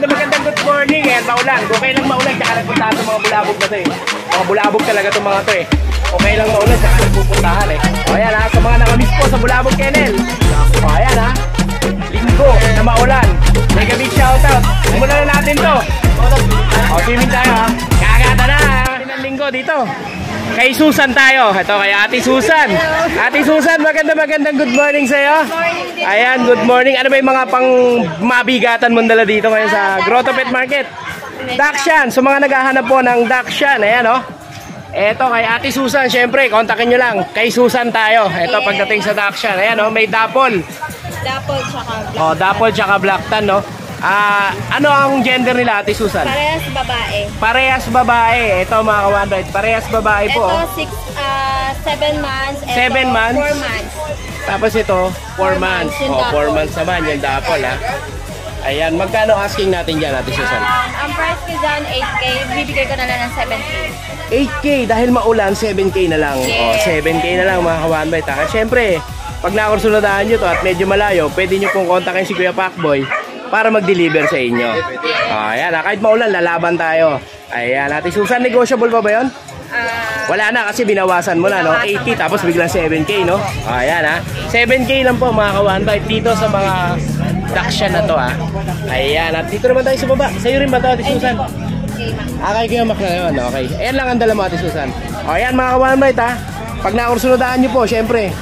magandang good morning. Ayan, maulan. Okay lang maulan, tsaka nagpuntahan itong mga bulabog na to eh. Mga bulabog talaga itong mga to eh. Okay lang maulan, tsaka nagpupuntahan eh. O ayan ha, sa mga nakamiss po sa Bulabog Kennel. O ayan ha, linggo na maulan. Mega big shoutout. Simulan na natin to. O swimming tayo ha. Kagata na ng linggo dito. Kay Susan tayo. Ito kay Ate Susan. Ate Susan, magandang good morning sa'yo. Ayan, good morning. Ano ba yung mga pang mabigatan mong dala dito ngayon sa Grotto Pet Market? Dachshund. So mga naghahanap po ng Dachshund. Ayan o. Ito kay Ate Susan. Siyempre, kontakin nyo lang. Kay Susan tayo. Ito pagdating sa Dachshund. Ayan o, may Dapple. Dapple tsaka black. O, Dapple tsaka Black Tan, no? Ano ang gender nila, Ate Susan? Parehas babae. Parehas babae. Ito mga ka-100. Parehas babae po. Ito 7 months. Ito 7 months? 4 months. Tapos ito, 4 months. Yung O, 4 Dapple. months naman yung Dapple, ha? Ayan, magkano asking natin dyan, Ate Susan? Ang price ko dyan, 8K. Bibigay ko na lang ng 7K. 8K dahil maulan, 7K na lang. O, 7K na lang mga ka-100, ha? Siyempre, pag nakursunadahan nyo to at medyo malayo, pwede nyo pong kontakin si Kuya Pacboy para mag-deliver sa inyo. Ayan, kahit maulan, lalaban tayo. Ayan, Ate Susan, negotiable pa ba yun? Wala na kasi binawasan mo na, no? 80 tapos biglang 7K, no? Ayan, ha? 7K lang po mga ka-1 dito sa mga Dachshund na to, ha? Ayan, at dito naman tayo sa baba. Sa'yo rin ba to, Ate Susan? Kay Kuya Mac na yun, okay. Ayan lang ang dala mo, Ate Susan. O, ayan mga ka-1 ha? Pag nakursunodaan nyo po, syempre,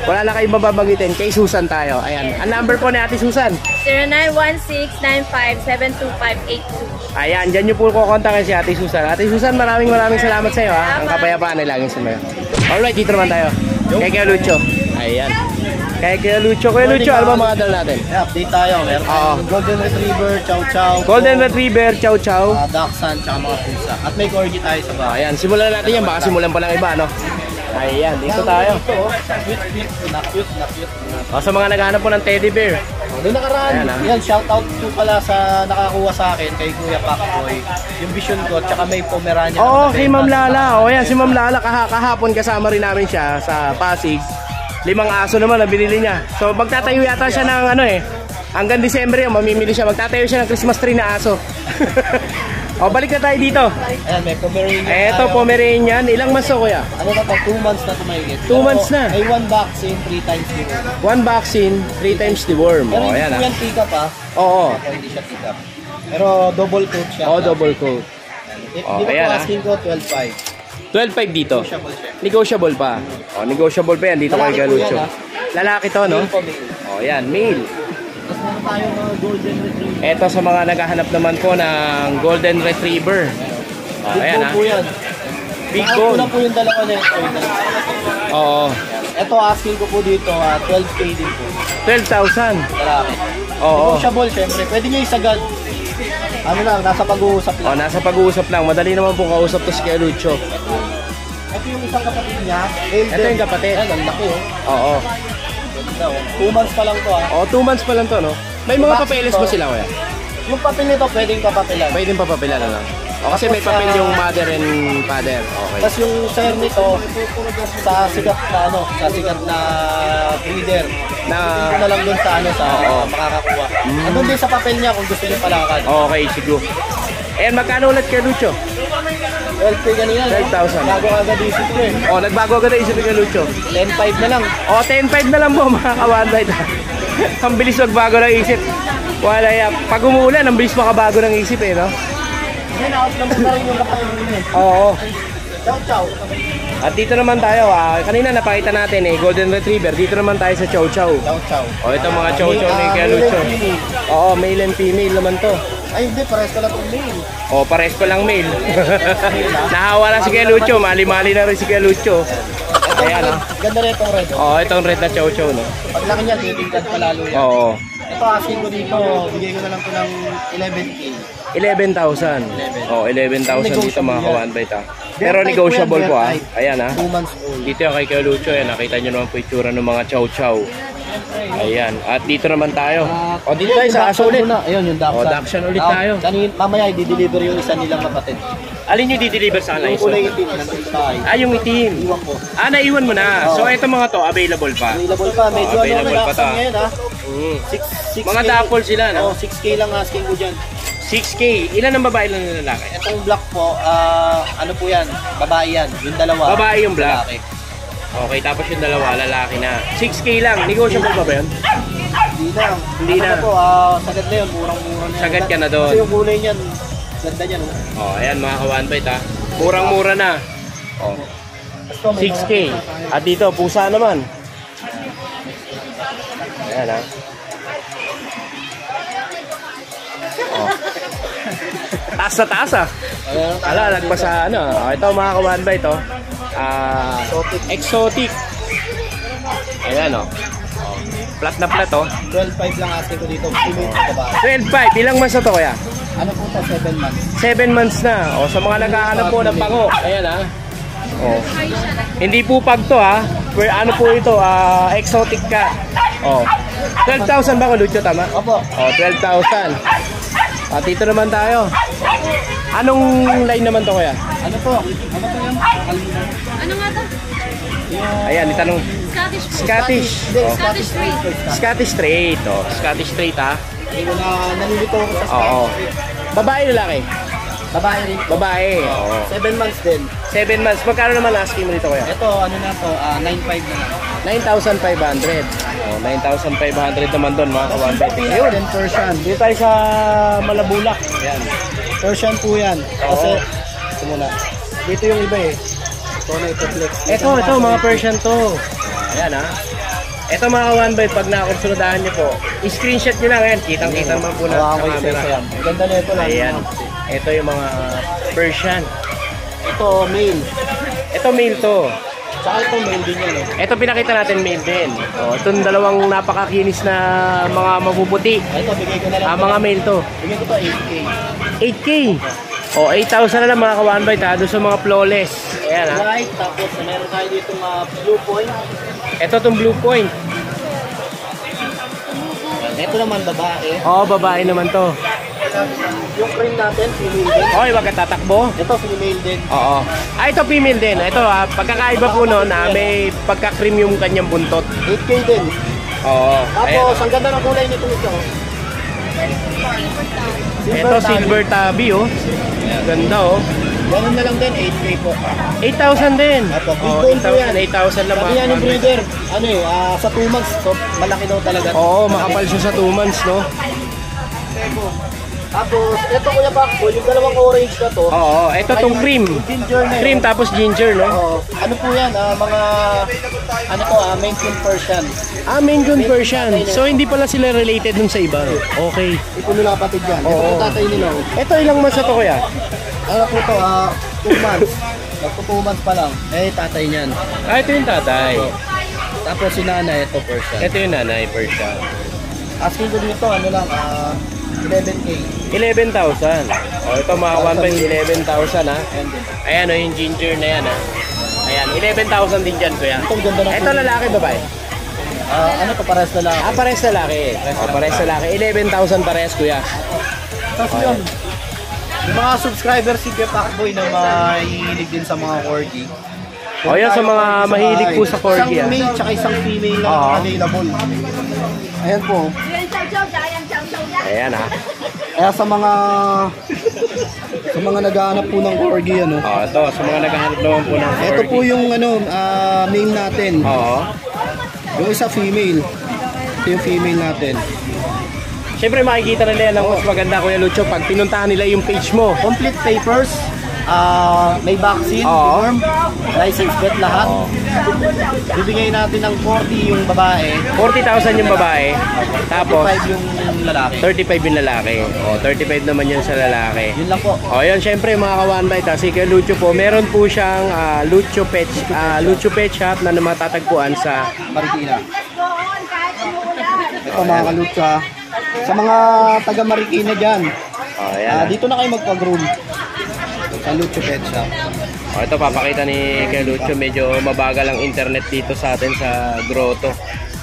wala na kayong mababagitin. Kay Susan tayo. Ayan, ang number po ni Ate Susan. 0916-9572582. Ayan, dyan nyo po kukontakin si Ate Susan. Ate Susan, maraming salamat sa iyo, ha? Ang kapayapaan ay laging sumayo. Alright, dito naman tayo. Kay Kuya Lucho. Ayan. Kay Kuya Lucho. Kuya Lucho, ano ba mga dala natin? Update tayo. Meron tayong Golden Retriever, Chow Chow. Golden Retriever, Chow Chow. Dachshund, tsaka mga pusa. At may corgi tayo sa bahay. Ayan, simulan natin yan. Baka simulan pa lang iba, no? Ayan, dito tayo. Cute. O, sa mga naghahanap po ng teddy bear. Noong nakaraan, Ayan, yan, shoutout po pala sa nakakuha sa akin kay Kuya Pacboy. Yung vision ko, tsaka may Pomeranian. Oo, si Ma'am Lala. O, yan, si Ma'am Lala. Kahapon kasama rin namin siya sa Pasig. 5 aso naman na binili niya. So, magtatayo yata siya ng ano eh. Hanggang December yun, mamimili siya. Magtatayo siya ng Christmas tree na aso. O, balik na tayo dito. Ayan, may Pomeranian. Eto, Pomeranian. Ilang months to, kuya? Ano na to? 2 months na tumahigit. 2 months na. May 1 vaccine, 3 times deworm. 1 vaccine, 3 times deworm. Pero O, hindi ayan po ah. yan pick up Oo. Hindi siya pick up. Pero double coat siya. Oo, double coat. Di Oh, ba ayan, po asking ko 12.5? 12.5 dito. Negotiable siya. Negotiable pa. O, negotiable pa yan dito kay Lalaki po Galucho. yan, Lalaki to, no? Male po, male. O, yan, male. Tapos meron tayo mga Golden Retriever. Eto sa mga naghahanap naman po ng Golden Retriever. O, Big ayan bone ah. po yan. Big Baka bone. lang po yung dalawa na ito. Oo. Ito asking ko po dito, 12K din po. 12,000. Lalaki. Oo. Negotiable syempre. Pwede nyo isagad. Ano lang, nasa pag-uusap O, lang. nasa pag-uusap lang. Madali naman po kausap to si Galucho. Ito yung isang kapatid niya. Ito yung kapatid. Ayan, ang laki oh. Oo. 2 months pa lang to O, 2 months pa lang to, no? May mga papeles ba sila, kuya? Yung papel nito pwedeng papapilan. Pwedeng papapilan na lang. O, kasi may papel yung mother and father. Okay. Tapos yung sir nito, sa sikat na breeder. Na, Ito na lang dun sa sa Oo. makakakuha. Andun din sa papel niya kung gusto niyo palakan. okay, siguro. And magkano ulit kay Lucho? 12K kanina. 12,000. Bago agad isip ko eh. O, nagbago agad ang isip ni Lucho. 10.5 na lang. O, 10.5 na lang po mga ka-1 Ang bilis magbago ng isip. Wala ya. Pag umuulan, ang bilis makabago ng isip eh, no? Yan, out naman na rin yung kapatid niya. Oo. Chow chow. At dito naman tayo, kanina napakita natin eh, Golden Retriever. Dito naman tayo sa Chow Chow. Chow chow. O, ito mga Chow Chow ni Kuya Lucho. Oo, male and female naman to. Ay hindi, pares ko lang itong male. O, pares pa lang male. Nahawa na si Kuya Lucho. Mali-mali na rin si Kuya Lucho. Ayan, ah. Ganda rin itong red. Oo, itong red na Chow Chow, no? Pag laki niya, titignan pa lalo yan. Oo. Ito asking ko dito, bigay ko na lang ito ng 11K. 11,000. Oh, 11,000 dito mga ka-1 Pero negotiable po ah. Ayan ah. 2 months old. Dito yung kay Kuya Lucho. Ayan, nakita nyo naman po itsura ng mga chow chow. Ayan. At dito naman tayo. O, dito tayo sa aso ulit. Ayun, yung Dachshund. O, Dachshund ulit tayo. Mamaya, i-deliver yung isa nilang kapatid. Alin yung di-deliver sa kanila? Yung kulay itim ng tayo. Ah, yung itim. Iwan ko. Ah, naiwan mo na. So, ito mga to, available pa. Available pa. Medyo available pa Dachshund ta. ngayon ha. 6K. Mga dapol sila, no? 6K lang asking ko dyan. 6K. Ilan ang babae, ilan ang lalaki? Itong black po, ano po yan? Babae yan. Yung dalawa. Babae yung black. lalaki. Okay, tapos yung dalawa, lalaki na. 6K lang. Negotiable pa ba yun? Hindi na. Hindi Ano na. po, sagad na yun. Murang-mura na. Sagad ka na doon. Kasi yung kulay niyan, ganda niyan. Oh, ayan mga ka-one bite ha. Murang-mura na. Oh, 6K. At dito, pusa naman. Ayan ha. Oh. Taas na taas ah. Ala, lagpas sa ano. Oh, ito mga ka-one bite oh. Exotic. Ayan oh. Flat na flat oh. 12.5 lang asking ko dito. Female sa babae. 12.5. Ilang months na to kuya? Ano po to? 7 months. 7 months na. O, sa mga naghahanap po ng pango. Ayan ha. O. Hindi po pag to ha. Ano po ito? Exotic ka. O. 12,000 ba ko, Lucho? Tama? Opo. O, 12,000. At dito naman tayo. Anong line naman to kuya? Ano po? Ano po yun? Ano nga to? Ayan, itanong. Scottish. Scottish. O. Scottish Street. Scottish Straight. O. Scottish Straight ha. Hindi ko na nalilito ako sa Oo. Babae lalaki? babae rin. Babae. Oo. 7 months din. 7 months. Magkano naman asking mo dito kuya? Ito, ano na to? 9.5 na lang. 9,500. Oh, 9,500 naman doon mga ka-one bite. Yun, then Persian. Dito tayo sa Malabulak. Ayan. Persian po yan. Kasi, ito muna. Dito yung iba eh. Ito na ito flex. Ito mga Persian to. Ayan ha. Ito mga ka-one bite, pag nakakonsuladahan nyo po, i-screenshot nyo lang yan. Kitang-kita naman po na Hawakan ko sa yung camera. isa yan. Ang ganda na ito lang. Ayan. Ito yung mga Persian. Ito, male. Ito male to. Tsaka ito, male din yan eh. Ito pinakita natin male din. Oh, itong dalawang napakakinis na mga mapuputi. Ito, bigay ko na lang. Mga male to. Bigay ko to 8K. 8K. O, 8,000 na lang mga ka-one bite ha. Doon sa mga flawless. Ayan ha. White, tapos meron tayo dito blue point. Ito tong blue point. Ito naman babae. Oo, babae naman to. Yung cream natin, female din. Okay, wag ka tatakbo. Ito, female din. Oo. Ito female din. Ito ha, pagkakaiba po no, na may pagka-cream yung kanyang buntot. 8K din. Oo. Tapos, ang ganda ng kulay nito ito. Ito silver tabby oh. Ganda oh. Ganun na lang din, 8K po. 8,000 din. Apo, Oh, big bone po 8,000 yan. 8,000 lang Sabi mga yan yung ka-one bite. breeder, ano eh, sa 2 months, so malaki daw talaga. Oo, makapal siya sa 2 months no. Tapos, ito Kuya Pakbo, yung dalawang orange na to. Oo, ito tong cream. Ginger na yun. Cream tapos ginger no. Oo. Ano po yan, mga, ano to, main coon Persian. Main Coon Persian. So hindi pala sila related dun sa iba. Okay. Ito nila kapatid yan. Ito Oo. yung tatay nila. Ito ilang months na to kuya? Ano po to, 2 months. Magpo 2 months pa lang. Eh, tatay niyan. Ito yung tatay. Tapos si nanay, ito Persian. Ito yung nanay Persian. Asking ko dito, ano lang, 11K. 11,000. O ito mga one 11,000 ha. And then, Ayan o yung ginger na yan ha. Ayan, 11,000 din dyan kuya. itong ganda ng Ito lalaki babae? ano to, parehas na lang. Parehas lalaki. Parehas lalaki. 11,000 parehas kuya. Tapos yun, yung mga subscribers si Kuya Pakboy na mahihilig din sa mga corgi. O yan sa mga mahilig po sa corgi Isang male tsaka isang female lang Oo. available. Ayan po. Ayan ha. Kaya sa mga naghahanap po ng corgi, ano. O ito, sa mga naghahanap naman po ng corgi. Ito po yung male natin. Oo. Yung isa female. Ito yung female natin. Siyempre makikita nila yan ang mas maganda Kuya Lucho pag pinuntahan nila yung page mo. Complete papers. May vaccine, Oo. form, license plate lahat. Oo. Bibigay natin ng 40 yung babae, 40,000 yung babae. Tapos 5 yung lalaki. 35 yung lalaki. O 35 naman yun sa lalaki. Yun lang po. O yan, syempre mga ka-one bite, si Kuya Lucho po, meron po siyang Lucho Pet Shop na matatagpuan sa Marikina. Ito mga kalutsa. Sa mga taga Marikina dyan, yan. dito na kayo magpag-room. Sa Lucho Pet Shop. O ito papakita ni Kuya Lucho, medyo mabagal ang internet dito sa atin sa Grotto.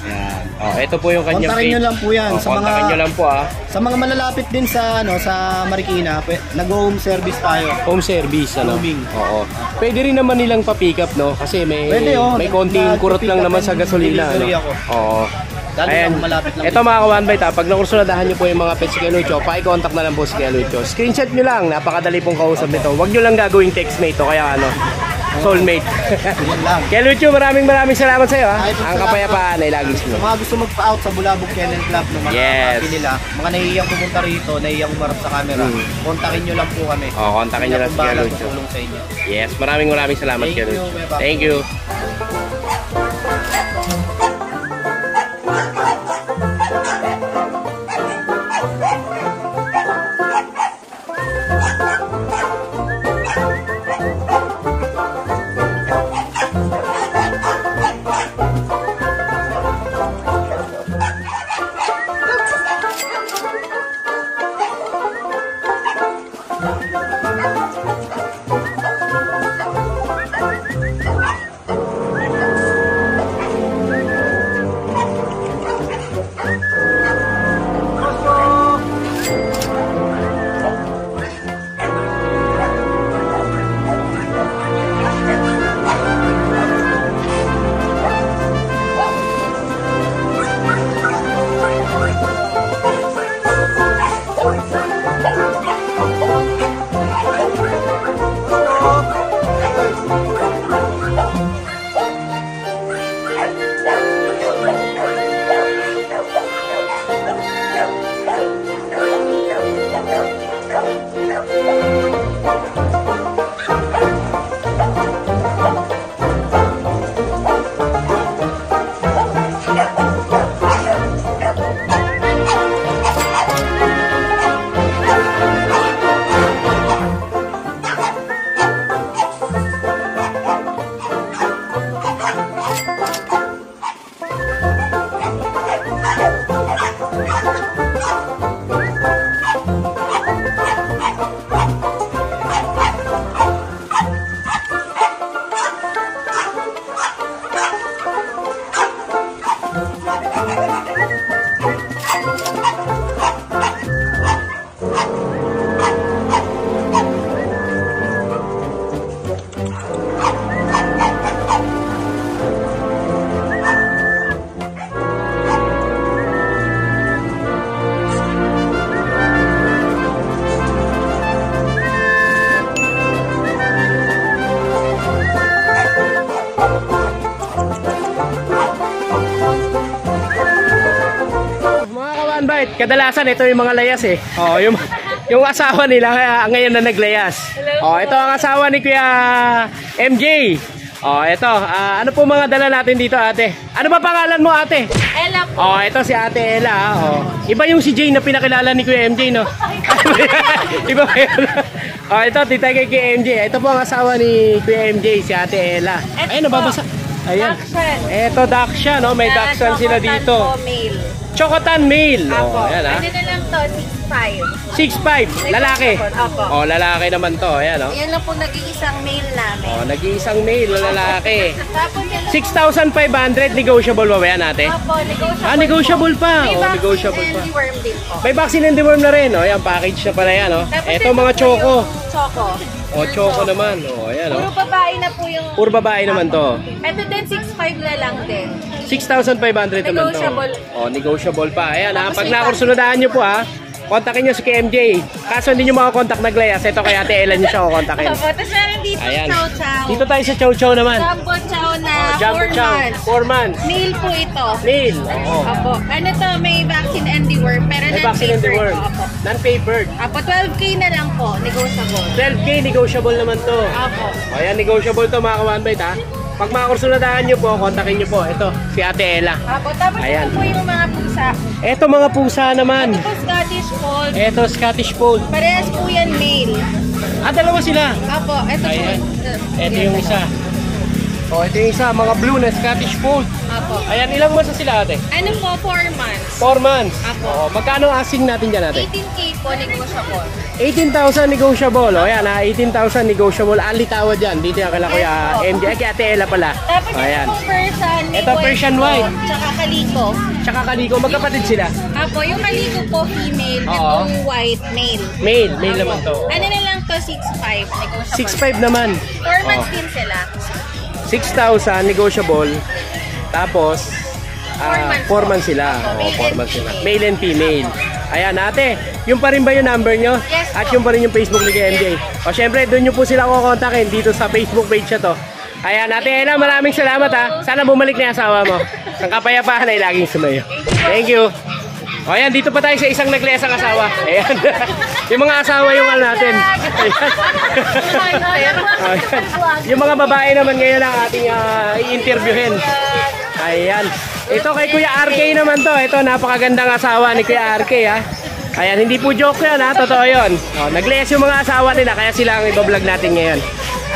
Yan. Oh, ito po yung kanyang Kontakin nyo lang po yan. Oh, kontakin nyo lang po Sa mga malalapit din sa sa Marikina, nag-home service tayo. Home service, ano? Roaming. Oo. Pwede rin naman nilang pa-pick up, no? Kasi may Pwede, may konting kurot lang naman sa gasolina, no? Delivery ako. Oo. Lalo Ayan. lang malapit lang. Ito mga ka-One Bite, pag nakursuladahan nyo po yung mga pets si Kuya Lucho, pa-contact na lang po si Kuya Lucho. Screenshot nyo lang, napakadali pong kausap nito. Huwag nyo lang gagawing textmate to, kaya ano, soulmate. Yun lang. Kuya Lucho, maraming salamat sa iyo, ha? Ay, po, Ang salamat kapayapaan ay laging Sa sunod. mga gusto magpa-out sa Bulabog Kennel Club ng mga Yes. kapatid nila, mga nahihiyang pumunta rito, nahihiyang umarap sa camera, kontakin nyo lang po kami. Oh, kontakin nyo lang si Kuya Bahala Lucho. tutulong sa inyo. Yes, maraming salamat Thank Kuya you, Lucho. Kuya Paco. Thank you. Kadalasan ito yung mga layas eh. Oh, yung asawa nila kaya ngayon na naglayas. Oh, ito ang asawa ni Kuya MJ. Oh, ito. Ano po mga dala natin dito, ate? Ano ba pangalan mo, ate? Ella po. Oh, ito si Ate Ella. Oh. Iba yung si Jay na pinakilala ni Kuya MJ, no? Iba ba yun? Oh, ito, tita kay Kuya MJ. Ito po ang asawa ni Kuya MJ, si Ate Ella. Ayun, nababasa. Ayan. Dachshund. Ito, Dachshund, no? May Dachshund sila dito. Male. Chocotan male. Apo. Oh, ayan, ha? Pwede na lang to, 6'5". 6'5", lalaki. Opo. Oh, lalaki naman to. Ayan, oh. Yan lang po nag-iisang male namin. Oh, nag-iisang male, lalaki. Tapos yan lang 6,500 negotiable ba yan, ate? Opo, negotiable. Ah, negotiable pa. May Oh, vaccine negotiable and pa. deworm din po. May vaccine and deworm na rin. Oh, ayan, package na pala yan, oh. Tapos Ito ito mga po choco. yung Choco. Oh, choco naman. Oh, ayan, Puro oh. babae na po yung... Puro babae naman to. Ito din, 6'5" na lang din. 6,500 naman to. Negotiable. Oh, negotiable pa. Ayan, ha. Tapos Pag may nakursunadahan nyo po, ha. Kontakin nyo si KMJ. Kaso hindi nyo makakontakt na Glayas. Ito kay Ate Ella nyo siya kukontakin. Opo, tapos meron dito Ayan. chow chow. Dito tayo sa Chow Chow naman. Jumbo chow na Jumbo 4 Chow. months. 4 months. Male po ito. Male. Oo. Opo. Ano to, may vaccine and deworm. Pero May vaccine and non-papered. deworm. Opo. Non-papered. Opo, 12K na lang po. Negotiable. 12K, negotiable naman to. Opo. O yan, negotiable to mga ka-One Bite, ha. Pag makakursunadahan nyo po, kontakin nyo po. Ito, si Ate Ella. Opo, tapos Ayan. ito po yung mga pusa. Ito mga pusa naman. Ito po Scottish Fold. Ito, Scottish Fold. Parehas po yan male. Ah, dalawa sila. Opo, ito Ayan. po. Ito yung isa. Oh, ito yung isa, mga blue na Scottish Fold. Apo. Ayan, ilang months na sila ate? Ano po, 4 months. 4 months. Apo. Oh, magkano ang asking natin dyan ate? 18K po, negotiable. 18,000 negotiable. O yan ha, 18,000 negotiable. Ang litawad dyan. Dito yung kala kuya Yes, po. MJ. Ay, kay Ate Ella pala. Tapos O yan. ito pong Persian. may Ito, Persian po, white. Tsaka kaliko. Tsaka kaliko, magkapatid sila. Apo, yung kaliko po, female. Oo. Itong white, male. Male naman to. Ano na lang to, 6'5", negotiable. 6,500 naman. 4 months din sila. 6,000 negotiable. Tapos, 4 months sila. Opo, O, 4 male and months sila. female. Male and female. Ayan, ate. Yung pa rin ba yung number nyo? Yes, At po. yung pa rin yung Facebook ni MJ. O, syempre, doon nyo po sila kukontakin dito sa Facebook page na to. Ayan, ate Ella, maraming salamat ha. Sana bumalik na yung asawa mo. Ang kapayapaan ay laging sumayo. Thank you. O, ayan, dito pa tayo sa isang naglesang asawa. Ayan. Yung mga asawa yung ano natin. Ayan. Yung mga babae naman ngayon ang ating i-interviewin. Ayan. Ito kay Kuya RK naman to. Ito, napakagandang asawa ni Kuya RK ha. Ayan, hindi po joke yan ha. Totoo yun. O, nag-less yung mga asawa nila kaya sila ang ibablog natin ngayon.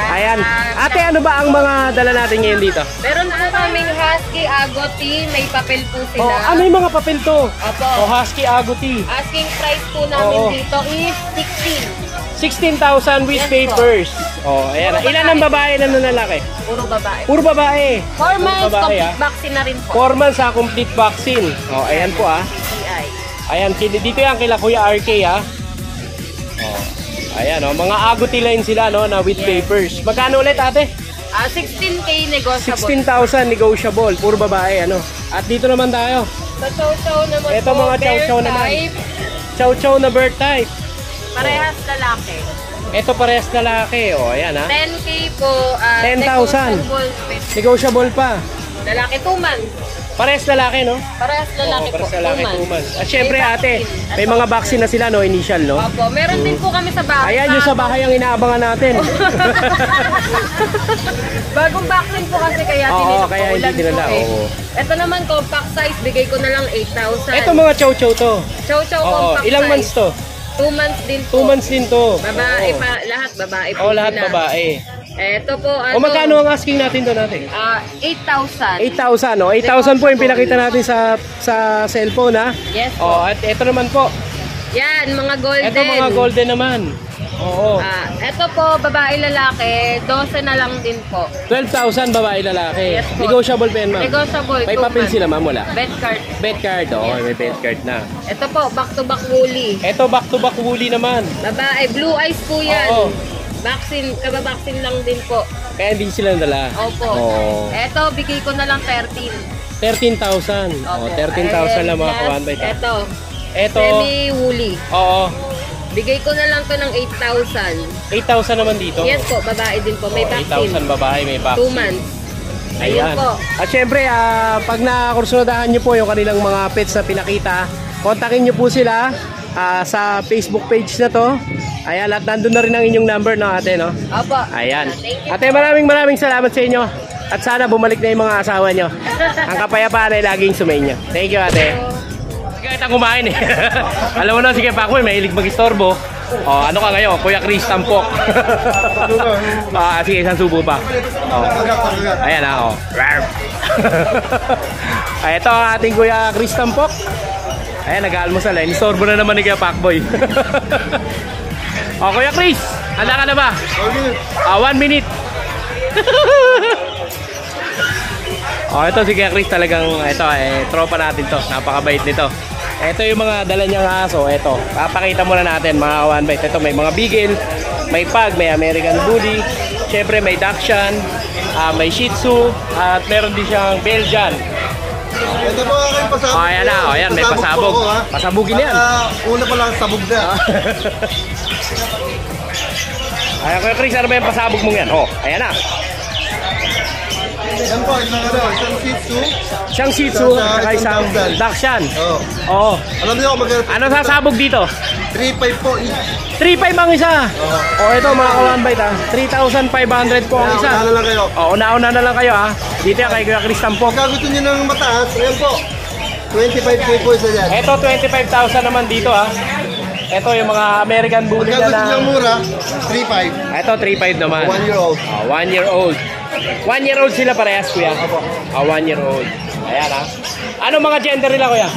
Ayan. Ate, ano ba ang mga dala natin ngayon dito? Meron po kaming husky agouti, may papel po sila. Oh, ano yung mga papel to? Opo. O, Husky Agouti. Asking price po namin Oo. dito is 16. 16,000 with Yes, papers. Oh, ayan. Ilan ang babae na lalaki? Puro babae. Puro babae. 4 months, babae, complete vaccine na rin po. 4 months ha, complete vaccine. Oh, ayan po ah. CI. Ayan, dito yan kila Kuya RK ha. Oh. Ayan oh, mga agouti line sila no, na with papers. Magkano ulit ate? 16K negotiable. 16,000 negotiable. Puro babae ano. At dito naman tayo. Sa chow-chow naman Ito po, mga chow-chow bear naman. type, Chow chow na bird type. parehas lalaki. Ito parehas lalaki. Oh, ayan ha. 10K po, 10,000. negotiable with Negotiable pa. lalaki 2 months. Parehas lalaki no? Parehas lalaki po, Parehas lalaki 2 2 months. At syempre ate, may mga vaccine na sila no, initial no? Opo, meron din po kami sa bahay. Ayan yung sa bahay ang inaabangan natin. Bagong vaccine po kasi kaya Oo, tinila kaya po, hindi ulan dinala, po eh. oo. Ito naman compact size, bigay ko na lang 8,000. Ito mga chow chow to. Chow-chow Oo, compact ilang size. months to? 2 months din 2 po. months din to. Babae Oo. pa, lahat babae po Oh, lahat sila. babae. Ito po, O magkano ang asking natin to natin? 8,000. 8,000 no? 8,000 po yung pinakita natin sa cellphone ha. Yes po. Oh, at ito naman po. Yan, mga golden. Ito mga golden naman. Oo. Ito po, babae lalaki, 12 na lang din po. 12,000 babae lalaki. Yes po. Negotiable pa yan ma'am. Negotiable. May 2 papel months. sila ma'am wala. Bed card. Bet card. Oo, Yes may po. bet card na. Ito po, back-to-back woolly. Ito back to back woolly naman. Babae, blue eyes po yan. Oo. Vaccine, kababaksin lang din po. Kaya hindi sila nadala. Opo. Oo. Ito, bigay ko na lang 13. 13,000. Oh, 13,000 lang mga kawan ba ito? Ito, Ito. semi-woolly. Oo. Bigay ko na lang to ng 8,000. 8,000 naman dito. Yes po, babae din po. May Oh, vaccine. 8,000 babae, may 2 vaccine. months. Ayan. Ayun po. At syempre, pag nakursunadahan nyo po yung kanilang mga pets na pinakita, kontakin nyo po sila sa Facebook page na to. Ayan, at nandun na rin ang inyong number no ate, no? Opo. Ayan. Thank you. Ate, maraming salamat sa inyo. At sana bumalik na yung mga asawa nyo. Ang kapayapaan ay laging sumainyo. Thank you, ate. Sige, kitang kumain eh. Alam mo na, sige pa ako, mahilig mag-istorbo. Oh, ano ka ngayon? Kuya Chris Tampok. Sige, isang subo pa. Oh. Ayan na, oh. Ito ang ating Kuya Chris Tampok. Ayan, nag-aalmusal eh. Istorbo na naman ni Kuya Pacboy. Oh, Kuya Chris, handa ka na ba? 1 minute. Oh, ito si Kuya Chris talagang tropa natin to. Napakabait nito. Ito yung mga dala niyang aso. Ito, papakita muna natin mga one bite. Ito may mga beagle, may pug, may American Bully, syempre may Dachshund, may Shih Tzu, at meron din siyang Belgian. Ito po ang aking pasabog. Oh, ayan na. Oh, ayan, may pasabog. po ako, ha? Pasabugin yan. Una pa lang sabog na. Ayan, Kuya Chris, ano ba yung pasabog mong yan? Oh, ayan na. Yan po, isang Shih Tzu. Siyang Shih Tzu, saka isang Dachshund. Oo. Oo. Alam niyo kung magkano? Ano sasabog dito? 3.5 po each. 3.5 ang isa. Oh, ito mga kawan bite ha. 3,500 po ang isa. Ano lang kayo? Oh, una-una na lang kayo ha. Dito yan kay Kuya Chris Tampok. Pagka gusto niyo ng mataas, ayan po. 25K po isa dyan. Ito 25,000 naman dito ha. Ito yung mga American Bully Pagka na gusto niyo na. mura, 3.5. Ito 3.5 naman. 1 year old. 1 year old. 1 year old sila parehas, kuya? Opo. 1 year old. Ayan ha. Ano mga gender nila, kuya?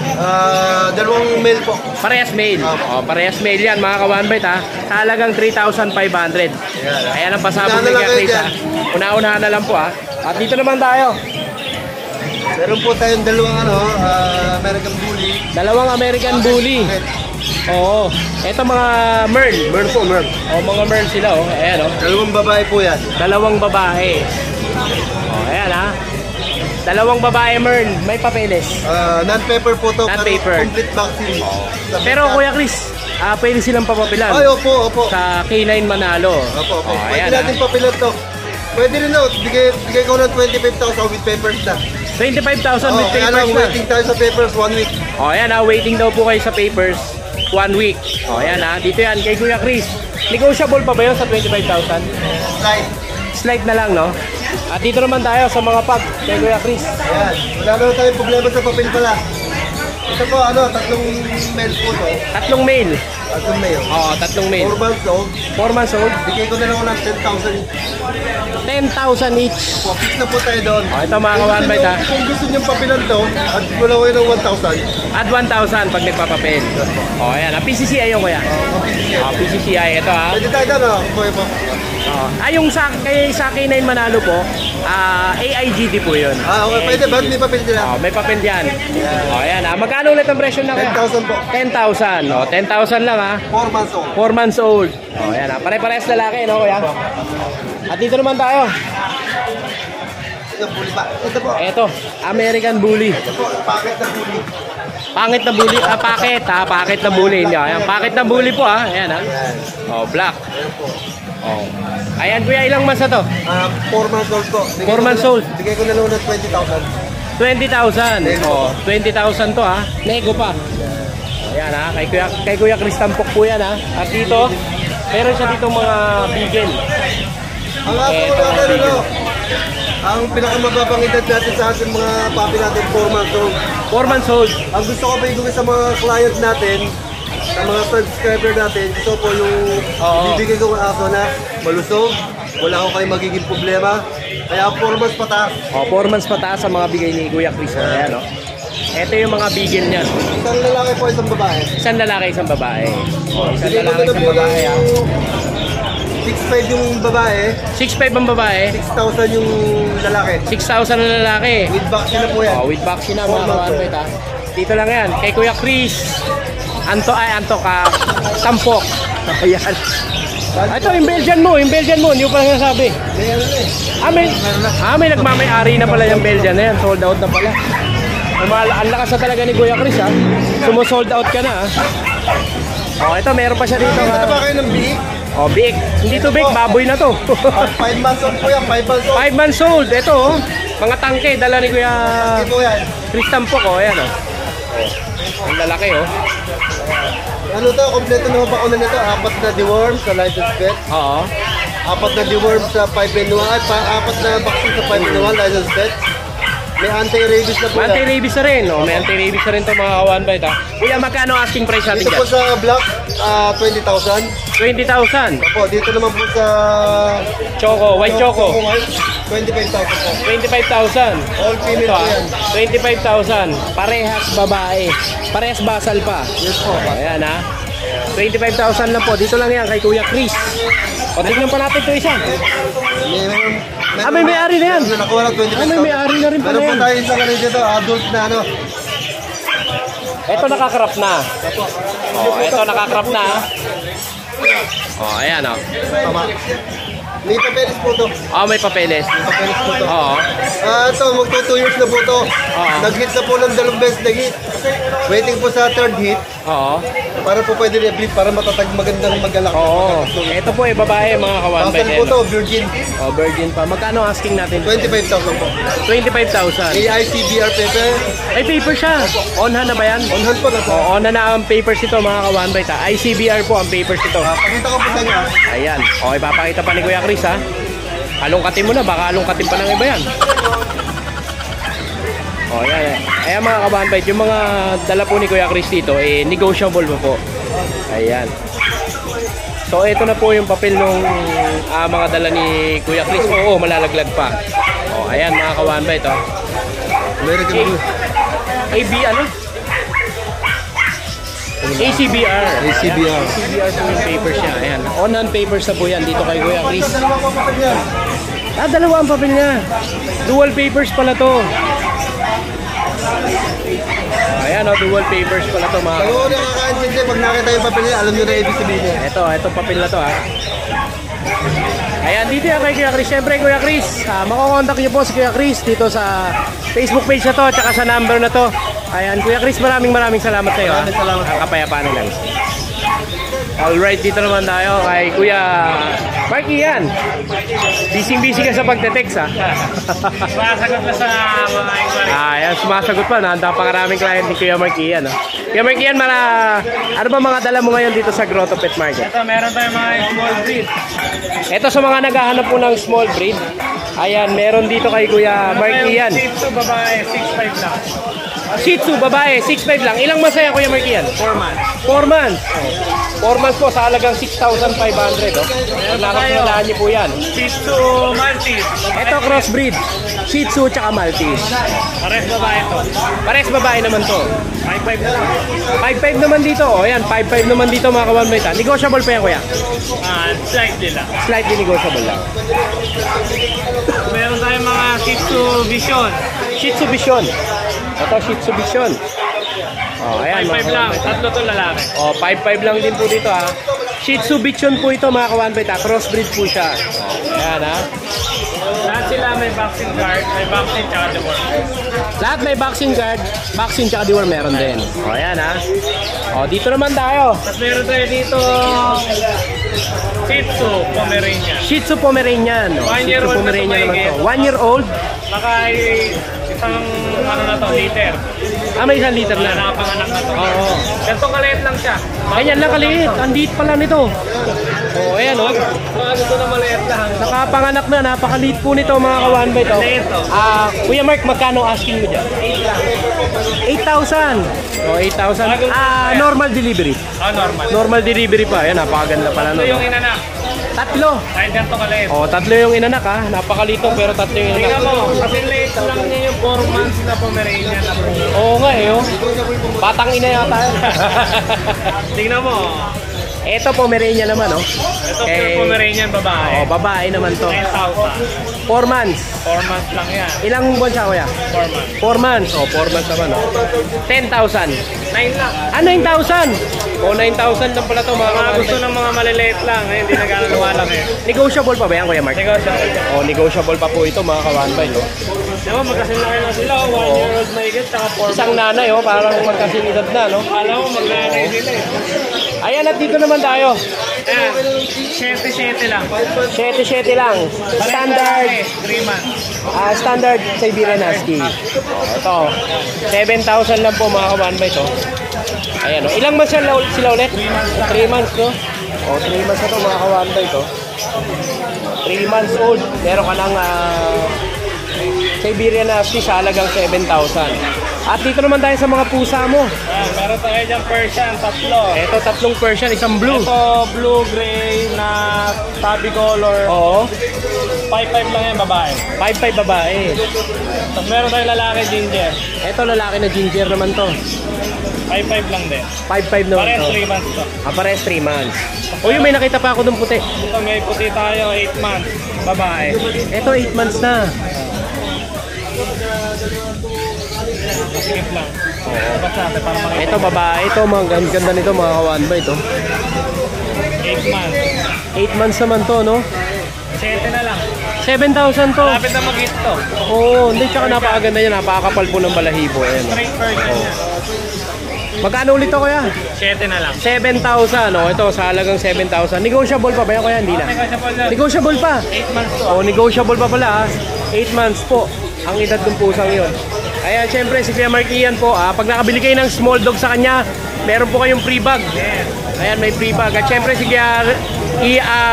Dalawang male po. Parehas male. Parehas male yan, mga ka-1bite ha. Talagang 3,500. Ayan ang pasabog ni Kuya Chris ha. Una-unahan na lang po ha. At dito naman tayo. Meron po tayong dalawang American Bully. Dalawang American Bully. Oo. Ito mga Merl. Merl po, Merl. Mga Merl sila oh. Ayan oh. Dalawang babae po yan. Dalawang babae. Ayan ha. Dalawang babae Merl. May papeles. Non-paper po to. Non-paper. Complete vaccine. Pero Kuya Chris, pwede silang papapilan. Ay, opo. Sa K9 Manalo. Opo. Ayan Pwede natin papilat to. Pwede rin no. Bigay ko ng 25,000 with papers na. 25,000 with kaya papers lang, na. waiting tayo sa papers 1 week. Ayan ha. Waiting daw po kayo sa papers 1 week. Ayan ha. Dito yan kay Kuya Chris. Negotiable pa ba yun sa 25,000? Right. Slide na lang, no? At dito naman tayo sa mga pag kay Kuya Chris. Ayan. Wala na tayong problema sa papel pala. Ito po, tatlong male po to. Tatlong male. Tatlong male. Oo, tatlong male. 4 months old. 4 months old. Bigay ko na lang ng 10,000. 10,000 each. Po, fix na po tayo doon. Ito mga ka-1bite ha. Kung gusto niyong papilan to, at wala ko ng 1,000. At 1,000 pag nagpapapel. Ayan. PCCI yung kuya. PCCI. Ito ha. Pwede tayo doon, Kuya po. Yung kay sa K9 Manalo po, AIGD po yun. Okay, pwede ba? May papel nila. May papel yan. Ayan ha. Magkano ulit ang presyo na kaya? 10,000 po. 10,000. 10,000 lang ha. 4 months old. 4 months old. Ayan ha. Pare-parehas lalaki, no kuya? At dito naman tayo. Ito, bully ba? Ito po. Ito, American Bully. Ito po, packet na bully. Pangit na bully, packet ha, packet na bully. Ayan, packet na bully po ha. Ayan ha. Black. Ayan po. Ayan kuya, ilang months na to? 4 months old po. 4 months old. Bigay ko na lang ng 20,000. 20,000. 20,000 to ha. Nego pa. Ayan ha, kay Kuya Chris Tampok po yan ha. At dito, meron siya dito mga bigel. Ang ang pinakamababang edad natin sa ating mga papi natin, 4 months old. 4 months old. Ang gusto ko pa ibigay sa mga client natin, sa mga subscriber natin, ito po yung bibigay ko ng aso na malusog, wala ko kayo magiging problema. Kaya 4 months pataas. 4 months pataas sa mga bigay ni Kuya Chris. Ayan o. Ito yung mga bigel niya. Isang lalaki po, isang babae. Isang lalaki, isang babae. Isang Bigay ko lalaki, na isang babae ha. 6'5 yung babae, 6'5 ang babae. 6,000 yung lalaki. 6,000 ang lalaki. With vaccine na po yan. With vaccine na mga ka-1bite ha. Dito lang yan. Kay Kuya Chris. Anto ka. Tampok. Ayan. Ito yung Belgian mo. Yung Belgian mo. Hindi ko pa sinasabi. May nagmamay-ari na pala yung Belgian na yan. Sold out na pala. Ang lakas na talaga ni Kuya Chris ha. Sumusold out ka na ha. Ito meron pa siya dito Ito ha. ba kayo ng big? Big. Hindi to big. Baboy na to. 5 months old po yan, 5 months old. 5 months old. Ito mga tangke. Dala ni Kuya Ito yan. Chris Tampok ayan ang lalaki Ano to, kompleto na bakuna nito, 4 na deworm sa licensed vet. Oo. 4 na deworm sa 5-in-1, 4 na vaccine sa 5-in-1 licensed vet. May anti-rabies na po yan. Anti-rabies na rin. May anti-rabies na rin ito mga ka-1bite ha. Kuya, magkano asking price natin Dito po dyan? sa black, 20,000. 20,000. Opo, dito naman po sa Choco, white choco. white, 25,000 po. 25,000. All female Ito po yan. 25,000. Parehas babae. Parehas basal pa. Yes po. Ayan ha. 25,000 lang po. Dito lang yan kay Kuya Chris. O, tignan pa natin ito isa. May may-ari na yan. Nakuha ng 25,000. May may-ari na rin pala Meron po yan. tayo isang ano dito, adult na ano. Ito nakakrap na. Ito nakakrap na. Ayan Tama. May papeles po to. may papeles. Papeles po to. Oo. Ito, magto 2 years na po to. Nag-hit na po ng 2 beses nag-hit. Waiting po sa 3rd hit. Oo. Para po pwede rin para matatag magandang magalak. Oo. Ito po babae mga Pasal ka-1bite. po to, virgin. Virgin pa. Magkano asking natin? 25,000 po. 25,000. May ICBR paper. Ay, paper siya. On-hand na ba yan? On hand po na po. On-hand na ang papers ito mga ka-1bite. ICBR po ang papers ito. Pakita ko po sa inyo. Ayan. Okay, papakita pa ni Kuya Chris ha. Alungkatin mo na. Baka alungkatin pa ng iba yan. Ayan. Ayan mga ka-1bite. Yung mga dala po ni Kuya Chris dito, negotiable po. Ayan. So ito na po yung papel nung mga dala ni Kuya Chris. Oo, malalaglag pa. Oh, ayan mga kawanbay ito. American Blue. AB ano? ACBR. ACBR. ACBR po yung papers niya. Ayan. On-hand papers na po yan dito kay Kuya Chris. Dalawang papel yan. Dalawa ang papel niya. Dual papers pala to. Ayan o, dual papers pala to mga. Kung nakakaintindi, pag nakita yung papel niya, alam nyo na ibig sabihin niya. Itong papel na to ha. Ayan, dito yan kay Kuya Chris. Siyempre Kuya Chris, makokontak niyo po si Kuya Chris dito sa Facebook page na to at saka sa number na to. Ayan, Kuya Chris, maraming salamat sa iyo. Maraming salamat. Ang kapayapaan lang. Alright, dito naman tayo kay Kuya Marky yan. Busy ka sa pagte-text ha. Sumasagot na sa mga inquiry. Ayan, sumasagot pa. Napakaraming client ni Kuya Marky yan. Kuya Marky yan, ano ba mga dala mo ngayon dito sa Grotto Pet Market? Ito, meron tayong mga small breed. Ito sa mga naghahanap po ng small breed. Ayan, meron dito kay Kuya Marky yan. Shih Tzu, babae, 6'5 lang. Shih Tzu, babae, 6'5 lang. Ilang months na yan, Kuya Marky yan? 4 months. 4 months. 4 months po sa halagang 6,500. Nakakasilahan niyo po yan. Shih Tzu, Maltese. Ito crossbreed. Shih Tzu tsaka Maltese. Pares babae to. Pares babae naman to. 5'5 na lang. 5'5 naman dito. O yan, 5'5 naman dito mga kawanbay. Negotiable pa yan, Kuya. Slightly lang. Slightly negotiable lang. Meron tayong mga Shih Tzu Vision. Shih Tzu Vision. Ito, Shih Tzu Vision. Oh, ayan, 5'5 lang. Tatlo to lalaki. Oh, 5'5 lang din po dito ha. Shih Tzu Vision po ito mga kawanbay. Crossbreed po siya. Oh, ayan ha. Lahat sila may vaccine card, may vaccine tsaka deworm. Lahat may vaccine card, vaccine tsaka deworm meron din. O, ayan ha. O, dito naman tayo. Tapos meron tayo dito Shih Tzu Pomeranian. Shih Tzu Pomeranian. O, 1 Shih year Tzu old na Pomeranian naman to. tumahigit. 1 year old. Naka isang ano na to, liter. May 1 liter na. Nakapanganak na to. Oo. Ganito kaliit lang siya. Ganyan lang kaliit. Ang liit pala nito. O, ayan o. Mga gusto na maliit lang. Nakapanganak na. Napakaliit po nito mga kawanbay to. Maliit to. Kuya Mark, magkano asking mo dyan? 8 lang. 8,000. O, 8,000. Normal delivery. Normal. Normal delivery pa. Ayan, napakaganda pala Ito no. yung inanak. Tatlo. Kahit ganito kaliit. O, tatlo yung inanak ha. Napakalito pero tatlo yung Tingnan inanak. mo, kasi late lang niya yung 4 months na Pomeranian na po. Oo nga eh. Oh. Batang ina yata. Tingnan mo. Ito Pomeranian naman oh. Ito pure Pomeranian babae. Oh, babae naman to. 10,000. 4 months. 4 months lang yan. Ilang buwan siya kuya? 4 months. 4 months. Oh, 4 months naman oh. 10,000. 9 lang. Ah, 9,000. Oh, 9,000 lang pala to mga Mga gusto kawanbay. ng mga maliliit lang. Ngayon, hindi na gano'n lumalaki. Negotiable pa ba yan kuya Mark? Negotiable. Oh, negotiable pa po ito mga kawanbay no. Diba, magkasinlaki lang sila. 1 year old mahigit, saka 4 Isang months. nanay oh, parang magkasinidad na no. Alam mo, maglalaki sila eh. Ayan at dito naman tayo. Ayan, 7-7 lang. 7-7 lang. Standard. 3 months. Standard Siberian Husky. Oh, ito. 7,000 lang po mga kawanbay to. Ayan oh. Ilang months sila ulit? 3 months no? Oh, 3 months na to mga kawanbay to. 3 months old. Meron ka ng Siberian Husky sa halagang 7,000. At dito naman tayo sa mga pusa mo. Ayan, meron tayo dyan Persian, tatlo. Ito, tatlong Persian, isang blue. Ito, blue, gray na tabby color. Oo. 5'5 lang yan, babae. 5'5 babae. Tapos meron tayo lalaki, ginger. Ito, lalaki na ginger naman to. 5'5 lang din. 5'5 naman Pares to. 3 months to. Pares 3 months. O yung may nakita pa ako ng puti. Ito, may puti tayo, 8 months. Babae. Ito, 8 months na. Skip lang. Basta natin para makita. Ito, babae. Ito, mga ganda nito, mga kawanbay ito. 8 months. 8 months naman to, no? 7 na lang. 7,000 to. Malapit na mag-hit to. Oo, hindi. Tsaka napakaganda niya. Napakakapal po ng balahibo. Ayan. Straight version niya. Magkano ulit to, kuya? 7 na lang. 7,000. O, ito, sa halagang 7,000. Negotiable pa ba yan, kuya? Hindi na. Negotiable na. Negotiable pa. 8 months to. O, negotiable pa pala, ha? 8 months po ang edad ng pusang yun. Ayan, syempre, si Kuya Marky yan po. Pag nakabili kayo ng small dog sa kanya, meron po kayong free bag. Yes. Ayan, may free bag. At syempre, si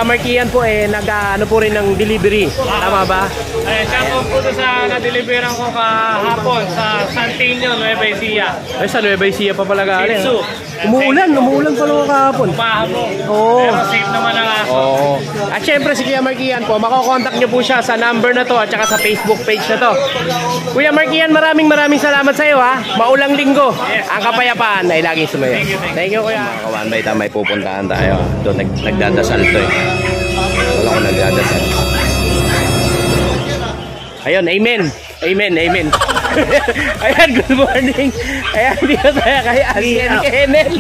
Mark Ian po nag-ano po rin ng delivery. Tama ba? Ayan, shoutout po doon sa na-deliveran ko kahapon sa Santinio, Nueva Ecija. Ay, sa Nueva Ecija pa pala galing. Shih Tzu. Umuulan pa lang kahapon. Pahamo. Oo. Pero safe naman ang aso. Oo. At syempre si Kuya Mark Ian po, makokontakt nyo po siya sa number na to at saka sa Facebook page na to. Kuya Mark Ian, maraming salamat sa iyo ha. Maulang linggo. Ang kapayapaan ay laging sumayo. Thank you Kuya. Mga kawan, may pupuntahan tayo. Doon nagdadasal to eh. Wala ko nagdadasal. Ayun, amen. Amen. Ayan, good morning. Ayan, dito tayo kay Ashken Kennel.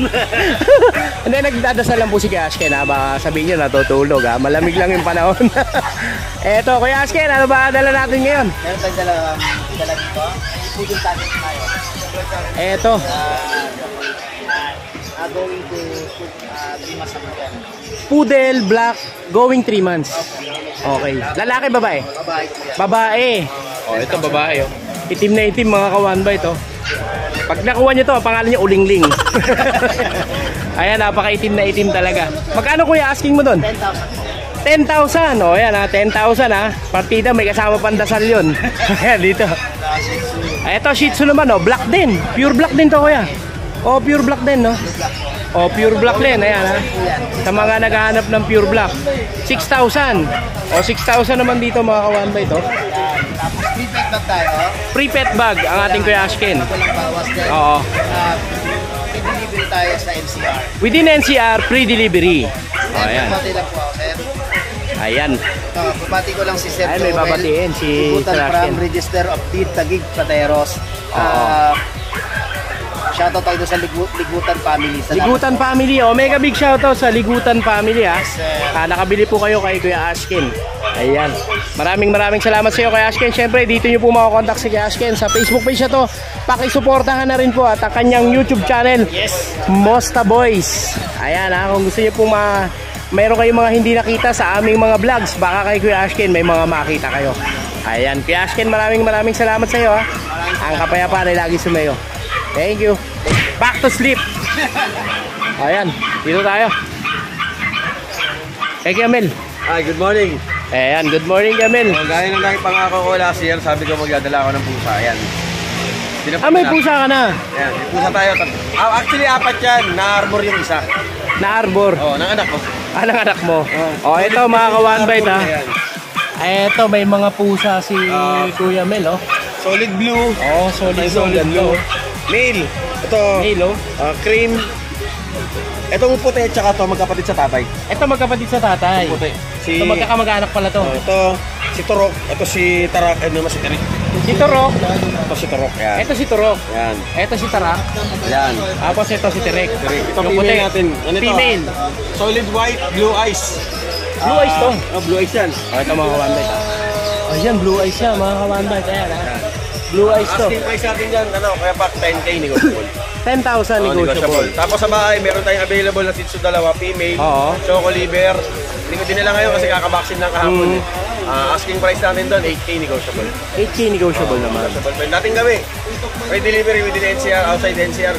Hindi, nagdadasal lang po si Ashken ha. Baka sabihin nyo natutulog ha. Malamig lang yung panahon. Eto, Kuya Ashken, ano ba dala natin ngayon? Meron tayong dala dito. Pudong tanin tayo. Eto. Going to 3 months na yan. Poodle Black going 3 months. Okay. Lalaki, babae? Babae ko yan. Babae. Oh, ito babae oh. Itim na itim mga kawanba ito. Pag nakuha nyo to, ang pangalan nyo Ulingling. Ayan, napaka-itim na itim talaga. Magkano kuya asking mo doon? 10,000. 10,000. O yan ha, 10,000 ha. Partida may kasama pandasal yun. Ayan dito. Ito Shih Tzu naman oh, black din. Pure black din to kuya. Oh, pure black din no. Oh, pure black din. Ayan ha. Sa mga naghahanap ng pure black. 6,000. O 6,000 naman dito mga kawanba ito. Tapos pre-pet bag tayo. Pre-pet bag ang ating Kuya Ashken. Walang bawas din. Oo. I-delivery tayo sa NCR. Within NCR, pre-delivery. Oh, ayan. Babati lang po ako, sir. Ayan. Babati ko lang si Sir Ay, may Joel. babatiin si Ibutan Sir Ashken. from Register of Deed Taguig, Pateros. Shoutout tayo doon sa Ligutan family. Salamat Ligutan po. family. Oh, mega big shoutout sa Ligutan family ha. sir. Nakabili po kayo kay Kuya Ashken. Ayan. Maraming salamat sa iyo Kuya Ashken. Syempre, dito niyo po makakontakt si Kuya Ashken sa Facebook page na to. Pakisuportahan na rin po at ang kanyang YouTube channel. Yes. Mosta Boys. Ayan ha, kung gusto niyo po mayroon kayong mga hindi nakita sa aming mga vlogs, baka kay Kuya Ashken may mga makita kayo. Ayan, Kuya Ashken, maraming salamat sa iyo ha. Ang kapayapaan ay lagi sumayo. Thank you. Back to sleep. Ayan, dito tayo. Kay Kamel. Hi, good morning. Ayan, good morning Kamel. Gaya ng lagi pangako ko last year, sabi ko magdadala ako ng pusa. Ayan. May pusa ka na. Ayan, may pusa tayo. Actually, 4 yan. Na-arbor yung isa. Na-arbor. Oo, ng anak ko. Ng anak mo. Oh, ito mga ka-one bite ha. Ito, may mga pusa si Kuya Mel oh. Solid blue. Oh, solid blue. Male. Ito, Halo. cream. Itong puti at saka ito, magkapatid sa tatay. Ito magkapatid sa tatay. Puti. Ito magkakamag-anak pala to. Ito, si Turok. Ito si Tarak. Ano naman si Tarik? Si Turok. Ito si Turok. Yan. Ito si Turok. Yan. Ito si Tarak. Yan. Tapos ito si Tirek. Ito Yung female puti. natin. Ano ito? Female. Solid white, blue eyes. Blue eyes to. Blue eyes yan. Oh, ito mga ka-one bite ha. Ayan, blue eyes siya mga ka-one bite. Ayan ha. Blue eyes to. Asking price natin dyan, kaya pa 10K negotiable. 10,000 negotiable. Tapos sa bahay, meron tayong available na Shih Tzu dalawa, female, Oo. Choco Liver. Hindi ko din nila ngayon kasi kakabaksin lang kahapon. Asking price natin doon, 8K negotiable. 8K negotiable naman. Pwede natin gawin. Free delivery within NCR, outside NCR.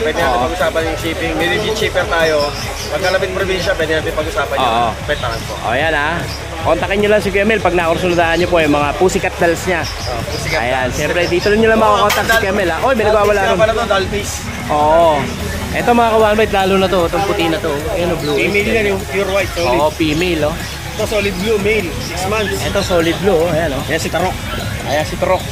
Pwede natin pag-usapan yung shipping. May legit shipper tayo. Pagkalapit probinsya, pwede natin pag-usapan yung petangan po. O yan ha. Kontakin nyo lang si Kuya Mel pag nakursunodaan nyo po yung mga pussycat dolls niya. Ayan, siyempre dito nyo lang makakontak si Kuya Mel ha. Oy, may nagwawala ron. Pala to, Dalpiece. Oo. Ito mga ka-one bite, lalo na to. Itong puti na to. Ayan o, blue. Female yan, yung pure white, solid. Oo, female o. Ito solid blue, male, 6 months. Ito solid blue o. Ayan o. Yan si Tarok. Ayan si Turok.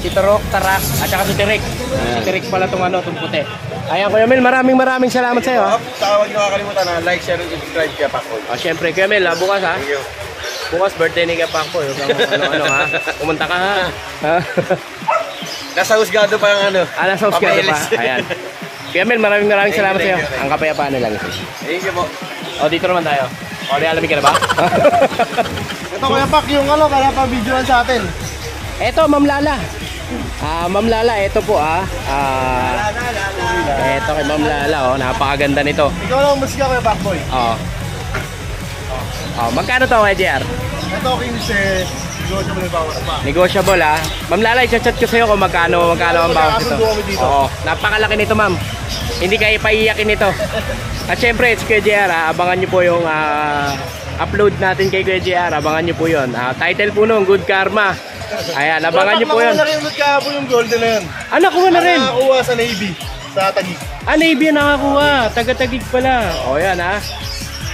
Si Turok, Tarak, at saka si Tirek. Si Tirek pala itong itong puti. Ayan Kuya Mel, maraming salamat sa iyo ha. Saka huwag niyo kakalimutan na like, share, and subscribe kaya Pakol. O siyempre Kuya Mel ha, bukas ha. Thank you. Bukas birthday ni Kapako. Ano ha. Pumunta ka ha. Nasa husgado pa yung ano. Nasa husgado pa. Ayan. Kuya Mel, maraming salamat sa iyo. Thank you. Ang kapayapaan na lang ito. Thank you po. O dito naman tayo. O di alamig ka na ba? Ito Kuya Pak, yung kaya pa videoan sa atin. Eto, Ma'am Lala. Ma'am Lala, ito po Eto kay Ma'am Lala, napakaganda nito. Ikaw lang musika Kuya Pak Boy. Magkano to, JR? Ito 15, Negotiable yung bawas pa. Negotiable ha. Ma'am Lalay, chat ko sa'yo kung magkano ang bawas nito. Magkakasundo kami dito. Oo, napakalaki nito ma'am. Hindi kayo paiyakin ito. At syempre, it's Kuya JR ha. Abangan nyo po yung upload natin kay Kuya JR. Abangan nyo po yun. Title po nung Good Karma. Ayan, abangan nyo po yun. Nakuha na rin ulit kahapon yung golden na yan. Nakuha na rin. Nakakuha sa Navy. Sa Taguig. Navy ang nakakuha. Taga-Taguig pala. O yan ha.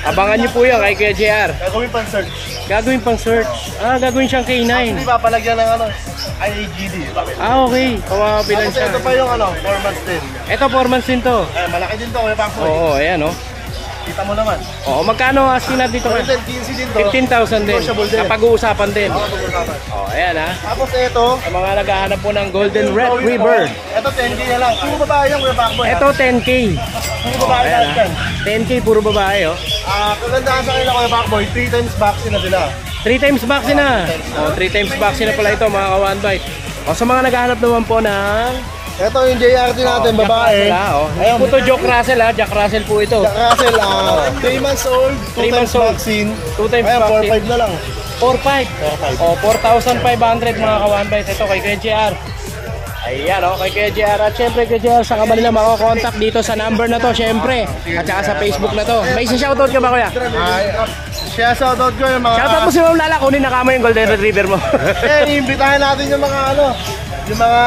Abangan nyo po yun kay Kuya JR. Gagawin pang search. Gagawin pang search. Gagawin siyang K9. Hindi papalagyan ng IAGD. Okay. Kawapilan Tapos siya. ito pa yung 4 months din. Ito, 4 months din to. Malaki din to, may pakboy. Oo, ayan o. Kita mo naman. Oo, magkano asking na dito? 15 din to. 15,000 din. Negotiable din. Napag-uusapan din. Oo, pag-usapan. Oo, ayan ha. Tapos ito, Ang mga naghahanap po ng Golden Retriever. ito 10K na lang. Puro babae yung may pakboy. Ito, 10K. Puro babae Ayan lahat ha. yan. 10K, puro babae oh. Kagandahan sa kanila ko yung pakboy, 3 times vaccine na sila. 3 times vaccine na. Oh, 3 times vaccine na pala ito mga ka-one bite. O sa mga naghahanap naman po ng Ito yung JRT natin, Jack babae. Russell, ha, oh. Hindi po to Jack Russell ha. Jack Russell po ito. Jack Russell, 3 months old, 2 3 times months old. vaccine. 2 times Ayan, vaccine. 4-5 na lang. 4,500. O, 4,500 mga ka-one bite. Ito kay Kuya JR. Ayan o, kay Kuya JR. At syempre Kuya JR, saan ka ba nila makakontakt dito sa number na to, syempre. At saka sa Facebook na to. May shoutout ka ba Kuya? Siya shoutout ko yung mga... Shoutout mo si Ma'am Lala, kunin na kamo yung Golden Retriever mo. iimbitahan natin yung mga yung mga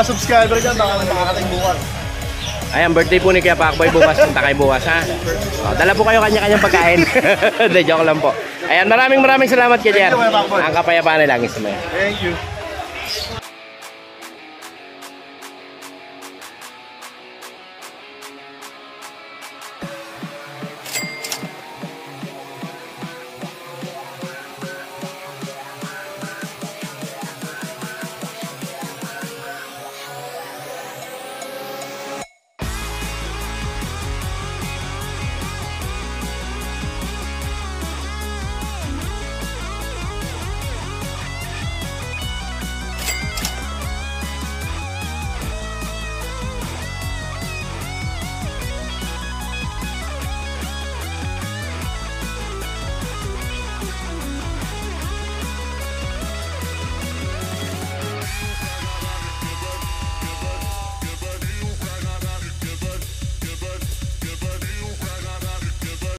subscriber dyan, baka makakating buwan. Ayan, birthday po ni Kuya Pacboy bukas. Punta kayo bukas ha. O, dala po kayo kanya-kanyang pagkain. Hindi, joke lang po. Ayan, maraming salamat Kuya JR. Ang kapayapaan nila. Thank you.